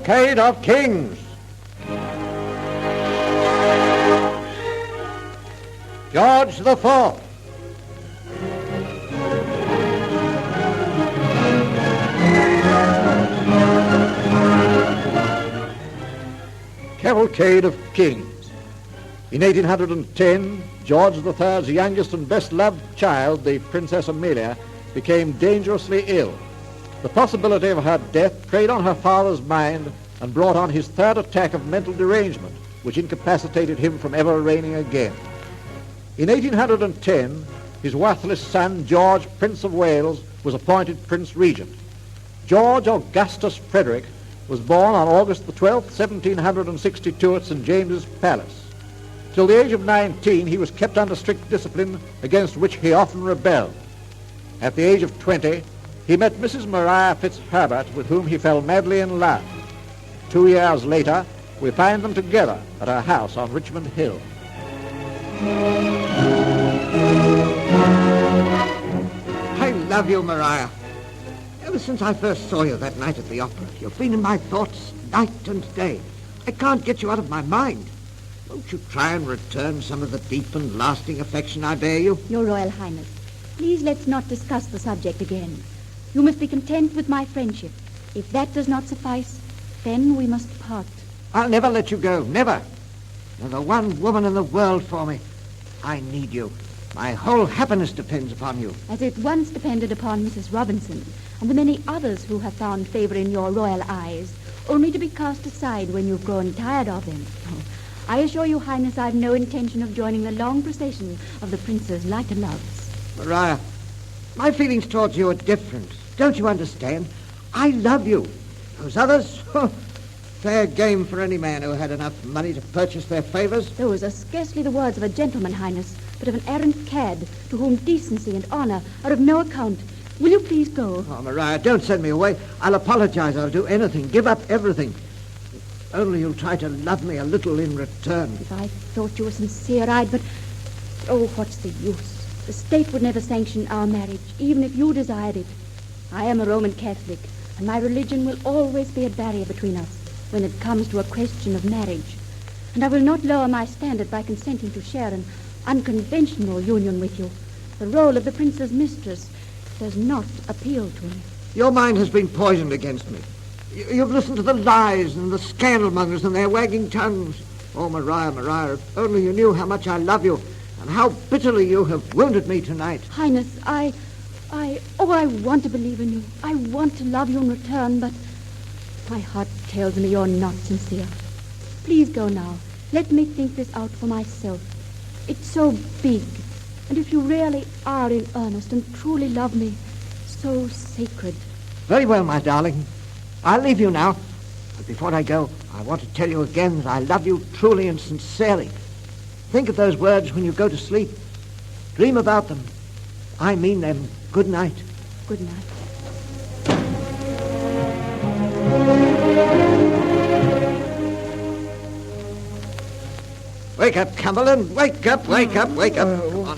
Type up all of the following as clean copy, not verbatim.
Cavalcade of Kings. George the Fourth. Cavalcade of Kings. In 1810, George III's youngest and best-loved child, the Princess Amelia, became dangerously ill. The possibility of her death preyed on her father's mind and brought on his third attack of mental derangement, which incapacitated him from ever reigning again. In 1810, his worthless son, George, Prince of Wales, was appointed Prince Regent. George Augustus Frederick was born on August the 12th, 1762 at St. James's Palace. Till the age of 19, he was kept under strict discipline, against which he often rebelled. At the age of 20, he met Mrs. Maria Fitzherbert, with whom he fell madly in love. 2 years later, we find them together at her house on Richmond Hill. I love you, Maria. Ever since I first saw you that night at the opera, you've been in my thoughts night and day. I can't get you out of my mind. Won't you try and return some of the deep and lasting affection I bear you? Your Royal Highness, please let's not discuss the subject again. You must be content with my friendship. If that does not suffice, then we must part. I'll never let you go, never. You're the one woman in the world for me. I need you. My whole happiness depends upon you. As it once depended upon Mrs. Robinson and the many others who have found favor in your royal eyes, only to be cast aside when you've grown tired of them. Oh, I assure you, Highness, I've no intention of joining the long procession of the prince's lighter loves. Maria, my feelings towards you are different. Don't you understand? I love you. Those others, fair game for any man who had enough money to purchase their favors. Those are scarcely the words of a gentleman, Highness, but of an errant cad to whom decency and honor are of no account. Will you please go? Oh, Maria, don't send me away. I'll apologize. I'll do anything. Give up everything. If only you'll try to love me a little in return. If I thought you were sincere, but... Oh, what's the use? The state would never sanction our marriage, even if you desired it. I am a Roman Catholic, and my religion will always be a barrier between us when it comes to a question of marriage. And I will not lower my standard by consenting to share an unconventional union with you. The role of the prince's mistress does not appeal to me. Your mind has been poisoned against me. You've listened to the lies and the scandalmongers and their wagging tongues. Oh, Maria, Maria, if only you knew how much I love you and how bitterly you have wounded me tonight. Highness, I want to believe in you. I want to love you in return, but my heart tells me you're not sincere. Please go now. Let me think this out for myself. It's so big, and if you really are in earnest and truly love me, so sacred. Very well, my darling. I'll leave you now. But before I go, I want to tell you again that I love you truly and sincerely. Think of those words when you go to sleep. Dream about them. I mean them. Good night. Good night. Wake up, Cumberland. Wake up, wake up, wake up.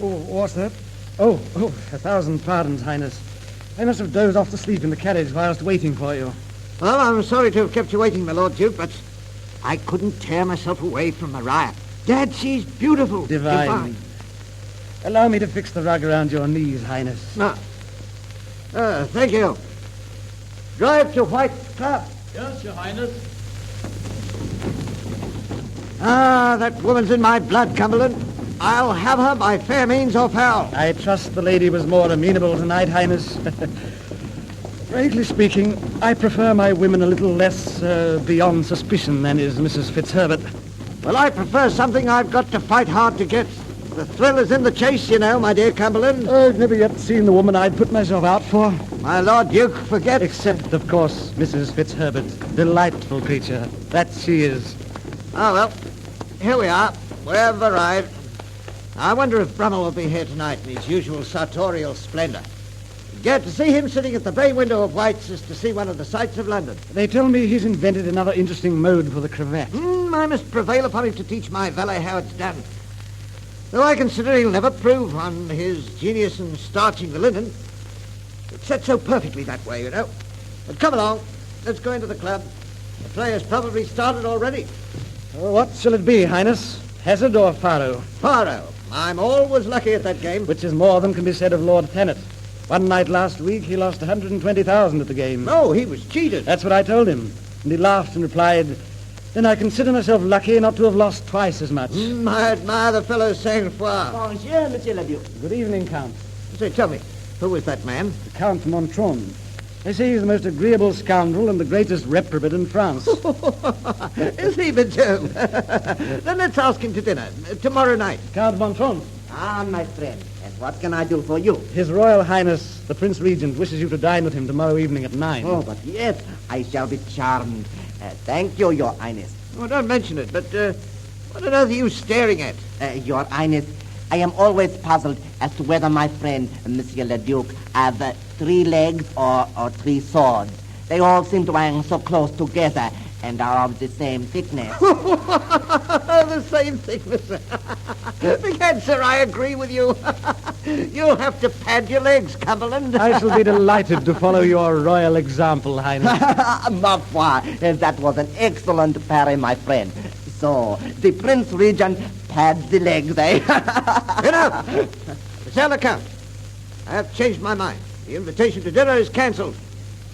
What's that? Oh, 1,000 pardons, Highness. I must have dozed off to sleep in the carriage whilst waiting for you. Well, I'm sorry to have kept you waiting, my Lord Duke, but I couldn't tear myself away from Maria. Dad, she's beautiful. Divine. Allow me to fix the rug around your knees, Highness. No. Thank you. Drive to White's Club. Yes, Your Highness. Ah, that woman's in my blood, Cumberland. I'll have her by fair means or foul. I trust the lady was more amenable tonight, Highness. Frankly speaking, I prefer my women a little less beyond suspicion than is Mrs. Fitzherbert. Well, I prefer something I've got to fight hard to get. The thrill is in the chase, you know, my dear Cumberland. I've never yet seen the woman I'd put myself out for. My Lord Duke, forget... Except, of course, Mrs. Fitzherbert. Delightful creature. That she is. Oh, well, here we are. We've arrived. I wonder if Brummel will be here tonight in his usual sartorial splendor. Get to see him sitting at the bay window of White's is to see one of the sights of London. They tell me he's invented another interesting mode for the cravat. I must prevail upon him to teach my valet how it's done. Though I consider he'll never prove on his genius in starching the linen. It's set so perfectly that way, you know. But come along. Let's go into the club. The play has probably started already. What shall it be, Highness? Hazard or faro? Faro. I'm always lucky at that game. Which is more than can be said of Lord Thanet. One night last week, he lost 120,000 at the game. No, he was cheated. That's what I told him. And he laughed and replied, "Then I consider myself lucky not to have lost twice as much." I admire the fellow's sang-froid. Bonjour, Monsieur le Duc. Good evening, Count. Say, tell me, who is that man? The Count de Montron. They say he's the most agreeable scoundrel and the greatest reprobate in France. Is he, Madame? Then let's ask him to dinner, tomorrow night. Count de Montron. Ah, my friend, and what can I do for you? His Royal Highness, the Prince Regent, wishes you to dine with him tomorrow evening at 9. Oh, but yes, I shall be charmed. Thank you, Your Highness. Oh, don't mention it, but what on earth are you staring at? Your Highness, I am always puzzled as to whether my friend, Monsieur le Duc, have 3 legs or 3 swords. They all seem to hang so close together and are of the same thickness. The same thickness. Begad, sir, I agree with you. You'll have to pad your legs, Cumberland. I shall be delighted to follow your royal example, Highness. Ma foi, that was an excellent parry, my friend. So, the Prince Regent pads the legs, eh? Enough! Monsieur le Count, I have changed my mind. The invitation to dinner is cancelled.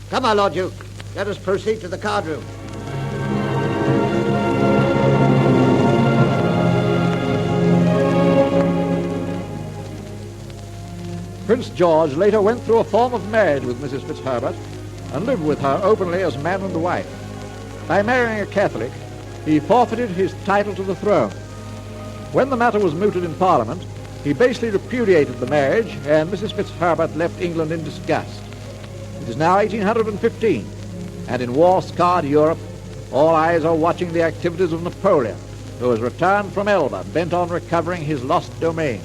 Come, my Lord Duke. Let us proceed to the card room. Prince George later went through a form of marriage with Mrs. Fitzherbert and lived with her openly as man and wife. By marrying a Catholic, he forfeited his title to the throne. When the matter was mooted in Parliament, he basely repudiated the marriage, and Mrs. Fitzherbert left England in disgust. It is now 1815, and in war-scarred Europe, all eyes are watching the activities of Napoleon, who has returned from Elba, bent on recovering his lost domains.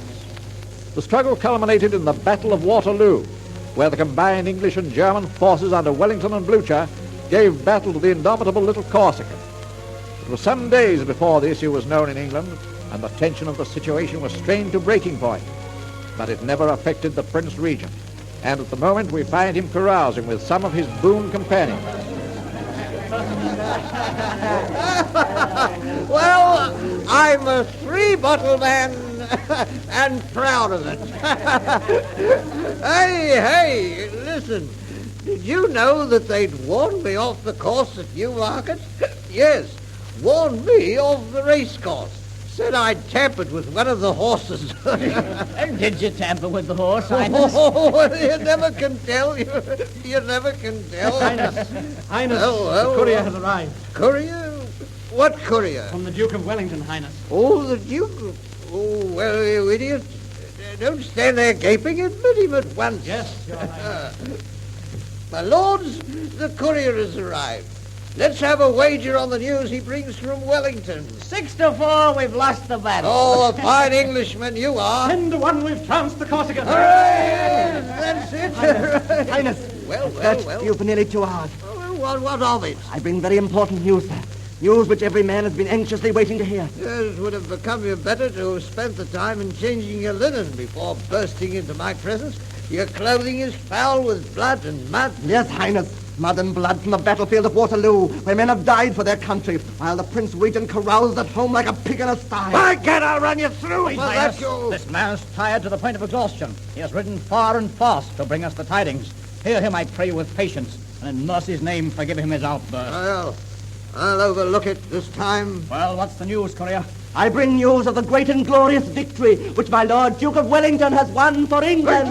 The struggle culminated in the Battle of Waterloo, where the combined English and German forces under Wellington and Blucher gave battle to the indomitable little Corsican. It was some days before the issue was known in England, and the tension of the situation was strained to breaking point. But it never affected the Prince Regent, and at the moment we find him carousing with some of his boon companions. Well, I'm a 3-bottle man and proud of it. Hey, listen. Did you know that they'd warned me off the course at Newmarket? Yes, warned me off the race course. Said I'd tampered with one of the horses. And did you tamper with the horse, Highness? Oh, you never can tell. You never can tell. Highness, Oh, the courier has arrived. Courier? What courier? From the Duke of Wellington, Highness. Oh, the Duke. Oh, well, you idiot. Don't stand there gaping. Admit him at once. Yes, Your Highness. My lords, the courier has arrived. Let's have a wager on the news he brings from Wellington. 6-4, we've lost the battle. Oh, a fine Englishman you are. 10-1, we've trounced the Corsican. Hooray! That's it. Highness, Well, you've nearly 2 hours. What of it? I bring very important news, sir. News which every man has been anxiously waiting to hear. It would have become you better to have spent the time in changing your linen before bursting into my presence. Your clothing is foul with blood and mud. Yes, Highness. Mud and blood from the battlefield of Waterloo, where men have died for their country, while the Prince Regent caroused at home like a pig in a sty. By God, I'll run you through it. Highness, this man's tired to the point of exhaustion. He has ridden far and fast to bring us the tidings. Hear him, I pray, with patience, and in mercy's name forgive him his outburst. Well, I'll overlook it this time. Well, what's the news, courier? I bring news of the great and glorious victory which my Lord Duke of Wellington has won for England.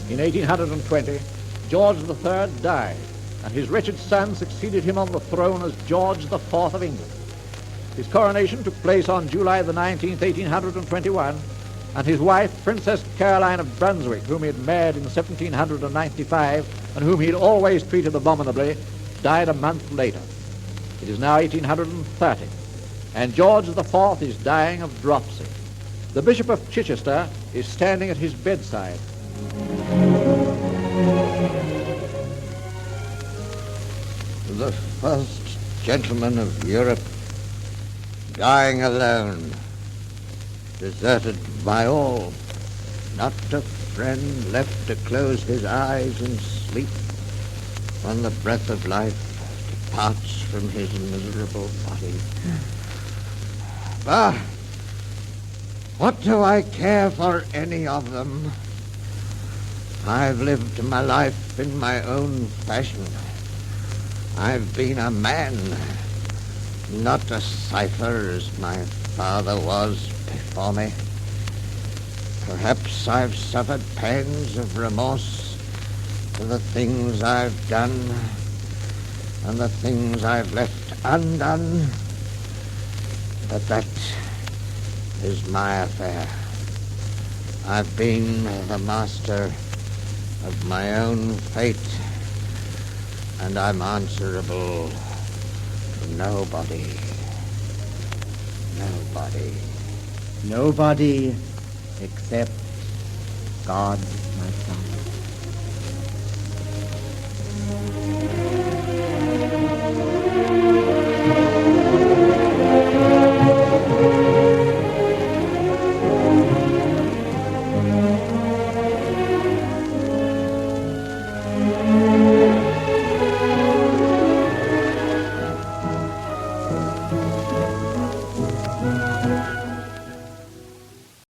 In 1820, George III died, and his wretched son succeeded him on the throne as George IV of England. His coronation took place on July the 19th, 1821, and his wife, Princess Caroline of Brunswick, whom he had married in 1795 and whom he had always treated abominably, died a month later. It is now 1830, and George IV is dying of dropsy. The Bishop of Chichester is standing at his bedside. The first gentleman of Europe, dying alone, deserted by all, not a friend left to close his eyes in sleep when the breath of life departs from his miserable body. But what do I care for any of them? I've lived my life in my own fashion. I've been a man, not a cipher as my father was before me. Perhaps I've suffered pangs of remorse for the things I've done and the things I've left undone, but that is my affair. I've been the master of my own fate, and I'm answerable to nobody. Nobody. Nobody except God, my son.